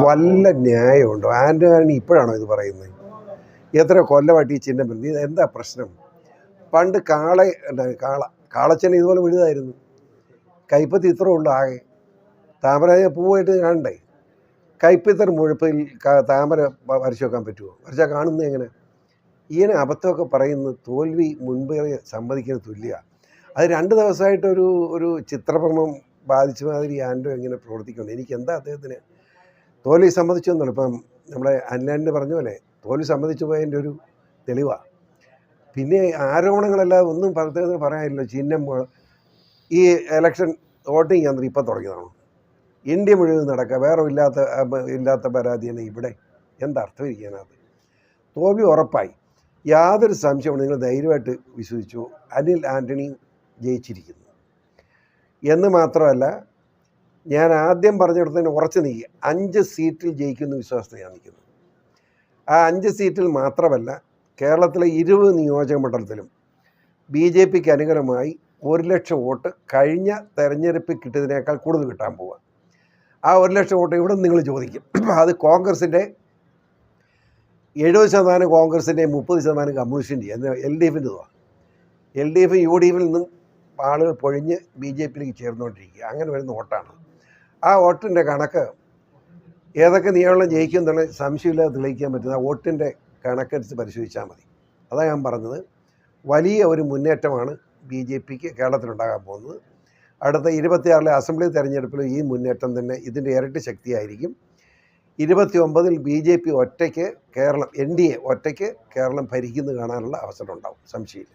വല്ല ന്യായമുണ്ടോ? ആൻ്റണി ഇപ്പോഴാണോ ഇത് പറയുന്നത്? എത്ര കൊല്ലമായിട്ട് ഈ ചിഹ്നം വരുന്നത്? ഇത് എന്താ പ്രശ്നം? പണ്ട് കാളച്ചനെ ഇതുപോലെ വലുതായിരുന്നു. കൈപ്പത്തി ഇത്രേ ഉള്ളൂ ആകെ. താമര പൂവായിട്ട് കാണണ്ടേ? കൈപ്പത്തിർ മുഴുപ്പിൽ താമര വരച്ചു വെക്കാൻ പറ്റുമോ? വരച്ചാൽ കാണുന്നത് എങ്ങനെ? ഇങ്ങനെ അബദ്ധമൊക്കെ പറയുന്നത് തോൽവി മുൻപേ സമ്മതിക്കുന്ന തുല്യമാണ്. അത് 2 ദിവസമായിട്ടൊരു ഒരു ചിത്രഭ്രമം ബാധിച്ച മാതിരി ആൻഡോ എങ്ങനെ പ്രവർത്തിക്കുന്നു? എനിക്കെന്താ അദ്ദേഹത്തിന് തോൽവി സമ്മതിച്ചു എന്നല്ല. ഇപ്പം നമ്മുടെ അനിലാൻഡ് പറഞ്ഞ പോലെ തോൽവി സമ്മതിച്ചു പോയതിൻ്റെ ഒരു തെളിവാണ്. പിന്നെ ആരോപണങ്ങളല്ലാതെ ഒന്നും പ്രത്യേകത പറയാനില്ല. ചിഹ്നം ഈ ഇലക്ഷൻ വോട്ടിങ് യന്ത്രം ഇപ്പം തുടങ്ങിയതാണോ? ഇന്ത്യ മുഴുവൻ നടക്കുക, വേറെ ഇല്ലാത്ത പരാതിയാണ് ഇവിടെ. എന്തർത്ഥം ഇരിക്കാനത്? തോൽവി ഉറപ്പായി, യാതൊരു സംശയവും നിങ്ങൾ ധൈര്യമായിട്ട് വിശ്വസിച്ചു. അനിൽ ആൻ്റണി ജയിച്ചിരിക്കുന്നു എന്ന് മാത്രമല്ല, ഞാൻ ആദ്യം പറഞ്ഞിടത്തിന് ഉറച്ചു നീക്കി 5 സീറ്റിൽ ജയിക്കുന്ന വിശ്വാസത്തിൽ ഞാൻ നിൽക്കുന്നു. ആ 5 സീറ്റിൽ മാത്രമല്ല, കേരളത്തിലെ 20 നിയോജക മണ്ഡലത്തിലും BJPക്ക് അനുകൂലമായി 1 ലക്ഷം വോട്ട് കഴിഞ്ഞ തെരഞ്ഞെടുപ്പിൽ കിട്ടിയതിനേക്കാൾ കൂടുതൽ കിട്ടാൻ പോവുക. ആ 1 ലക്ഷം വോട്ട് ഇവിടെ നിങ്ങൾ ചോദിക്കും. അത് കോൺഗ്രസിൻ്റെ 70% കോൺഗ്രസിൻ്റെ 30% കമ്മ്യൂണിസ്റ്റിൻ്റെ LDFിൻ്റെതാണ്. LDF UDFിൽ നിന്നും ആളുകൾ പൊഴിഞ്ഞ് BJPയിലേക്ക് ചേർന്നുകൊണ്ടിരിക്കുക. അങ്ങനെ വരുന്ന വോട്ടാണ്. ആ വോട്ടിൻ്റെ കണക്ക് ഏതൊക്കെ നിയമങ്ങൾ ജയിക്കും എന്നുള്ള സംശയമില്ലാതെ തെളിയിക്കാൻ പറ്റുന്ന ആ വോട്ടിൻ്റെ കണക്കനുസരിച്ച് പരിശോധിച്ചാൽ മതി. അതാണ് ഞാൻ പറഞ്ഞത്. വലിയ ഒരു മുന്നേറ്റമാണ് BJPക്ക് കേരളത്തിലുണ്ടാകാൻ പോകുന്നത്. അടുത്ത 26 അസംബ്ലി തെരഞ്ഞെടുപ്പിൽ ഈ മുന്നേറ്റം തന്നെ ഇതിൻ്റെ ഇരട്ടി ശക്തിയായിരിക്കും. 29 BJP ഒറ്റയ്ക്ക് കേരളം, NDA ഒറ്റയ്ക്ക് കേരളം ഭരിക്കുന്നത് കാണാനുള്ള അവസരം ഉണ്ടാവും, സംശയമില്ല.